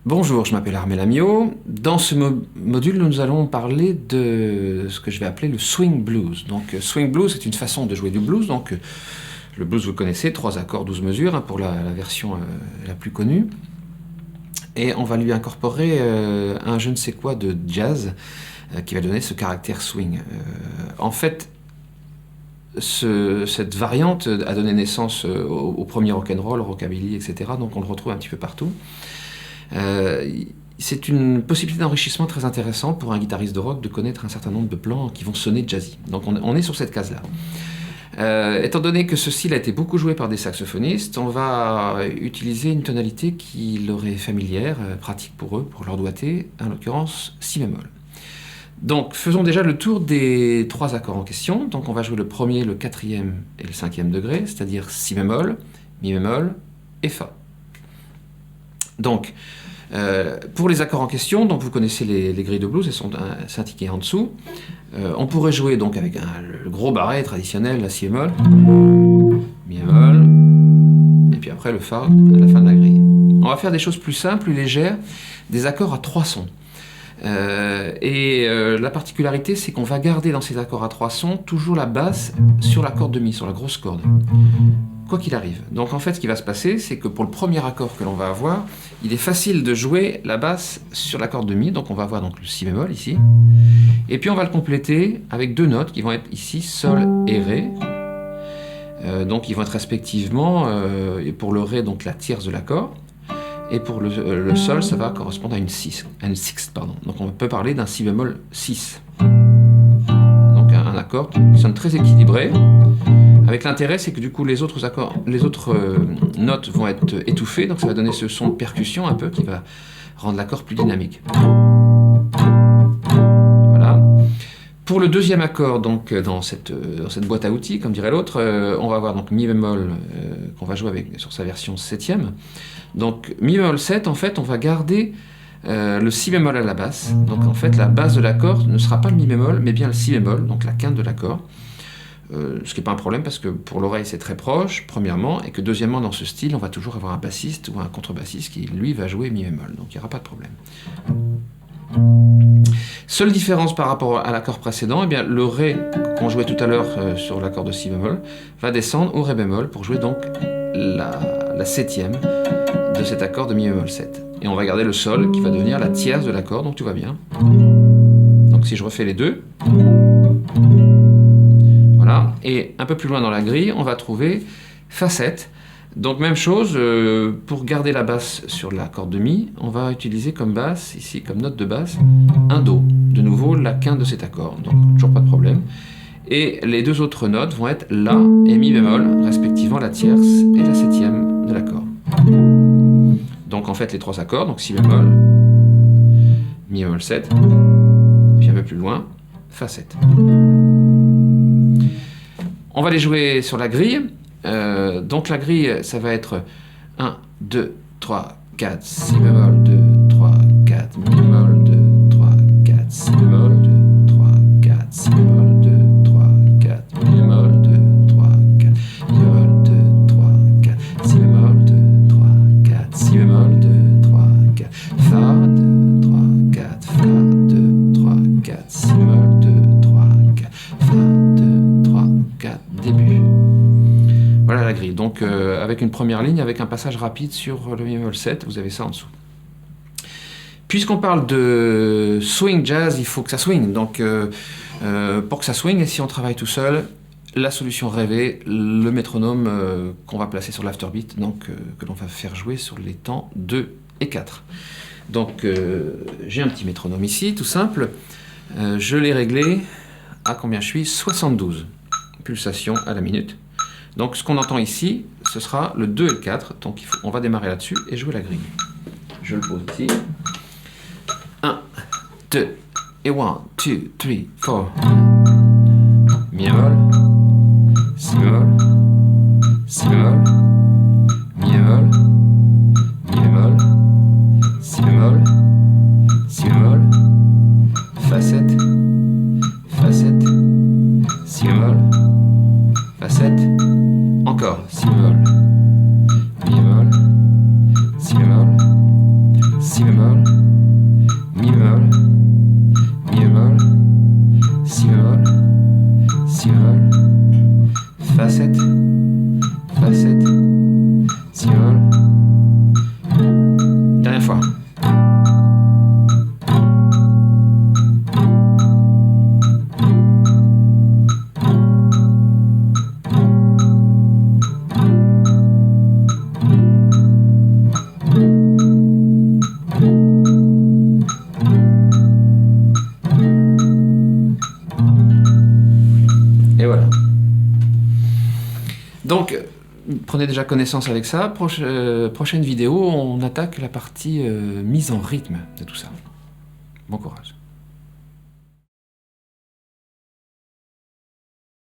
Bonjour, je m'appelle Armel Amiot. Dans ce module, nous allons parler de ce que je vais appeler le swing blues. Donc, swing blues, c'est une façon de jouer du blues. Donc, le blues, vous le connaissez, 3 accords, 12 mesures, hein, pour la version la plus connue. Et on va lui incorporer un je ne sais quoi de jazz qui va donner ce caractère swing. En fait, cette variante a donné naissance au premier rock'n'roll, au rockabilly, etc. Donc on le retrouve un petit peu partout. C'est une possibilité d'enrichissement très intéressante pour un guitariste de rock de connaître un certain nombre de plans qui vont sonner jazzy. Donc on est sur cette case-là. Étant donné que ce style a été beaucoup joué par des saxophonistes, on va utiliser une tonalité qui leur est familière, pratique pour eux, pour leur doigté, en l'occurrence si bémol. Donc faisons déjà le tour des 3 accords en question. Donc on va jouer le premier, le 4e et le 5e degré, c'est-à-dire si bémol, mi bémol et fa. Donc pour les accords en question, donc vous connaissez les grilles de blues, elles sont indiquées en dessous. On pourrait jouer donc avec le gros barré traditionnel, la si bémol, mi bémol, et puis après le fa à la fin de la grille. On va faire des choses plus simples, plus légères, des accords à 3 sons. La particularité, c'est qu'on va garder dans ces accords à 3 sons toujours la basse sur la corde de mi, sur la grosse corde, quoi qu'il arrive. Donc en fait, ce qui va se passer, c'est que pour le premier accord que l'on va avoir, il est facile de jouer la basse sur la corde de mi, donc on va avoir donc le si bémol ici, et puis on va le compléter avec 2 notes qui vont être ici sol et ré. Donc ils vont être respectivement, pour le ré, donc la tierce de l'accord, et pour le sol, ça va correspondre à une sixte, pardon. Donc on peut parler d'un si bémol 6. Donc un accord qui sonne très équilibré. Avec l'intérêt, c'est que du coup les autres notes vont être étouffées, donc ça va donner ce son de percussion un peu qui va rendre l'accord plus dynamique. Voilà. Pour le deuxième accord, donc dans cette boîte à outils, comme dirait l'autre, on va avoir donc mi bémol qu'on va jouer sur sa version 7e. Donc mi bémol 7, en fait, on va garder le si bémol à la basse. Donc en fait, la base de l'accord ne sera pas le mi bémol, mais bien le si bémol, donc la quinte de l'accord. Ce qui n'est pas un problème parce que pour l'oreille c'est très proche, premièrement, et que deuxièmement, dans ce style, on va toujours avoir un bassiste ou un contrebassiste qui, lui, va jouer mi bémol. Donc il n'y aura pas de problème. Seule différence par rapport à l'accord précédent, eh bien, le ré qu'on jouait tout à l'heure sur l'accord de si bémol va descendre au ré bémol pour jouer donc la 7e de cet accord de mi bémol 7. Et on va garder le sol qui va devenir la tierce de l'accord, donc tout va bien. Donc si je refais les deux, voilà, et un peu plus loin dans la grille, on va trouver fa 7. Donc même chose, pour garder la basse sur l'accord de mi, on va utiliser comme basse, ici comme note de basse, un do. De nouveau la quinte de cet accord, donc toujours pas de problème. Et les 2 autres notes vont être la et mi bémol, respectivement la tierce et la 7e de l'accord. Donc en fait les 3 accords, donc si bémol, mi bémol 7, puis un peu plus loin, fa 7. On va les jouer sur la grille. Donc la grille, ça va être 1, 2, 3, 4, si bémol, 2, 3, 4, mi bémol, 2, 3, 4, si bémol, 2, 3, 4, si bémol, 2, 3, 4, mi bémol, 2, 3, 4, mi bémol, 2, 3, 4, si bémol, 2, 3, 4, si bémol, 2, 3, 4, fa, 2, 3, 4, fa, 2, 3, 4, si bémol, 2, 3, 4, fa, 2, 3, 4, début. Voilà la grille. Donc avec une première ligne, avec un passage rapide sur le mi bémol 7, vous avez ça en dessous. Puisqu'on parle de swing jazz, il faut que ça swing. Donc pour que ça swing, et si on travaille tout seul, la solution rêvée, le métronome qu'on va placer sur l'afterbeat, donc que l'on va faire jouer sur les temps 2 et 4. Donc j'ai un petit métronome ici, tout simple. Je l'ai réglé à combien je suis 72 pulsations à la minute. Donc ce qu'on entend ici, ce sera le 2 et le 4, donc on va démarrer là-dessus et jouer la grille. Je le pose ici. 1, 2, et 1, 2, 3, 4. Mi bémol, si bémol, si bémol, mi bémol, mi bémol, si bémol, si bémol, fa 7, fa 7, si bémol, fa 7, encore si bémol, mi bémol, si bémol, si bémol, mi bémol, mi bémol, si bémol, si bémol, fa 7, fa 7, si bémol. Dernière fois. Et voilà. Donc, prenez déjà connaissance avec ça. Prochaine vidéo, on attaque la partie mise en rythme de tout ça. Bon courage.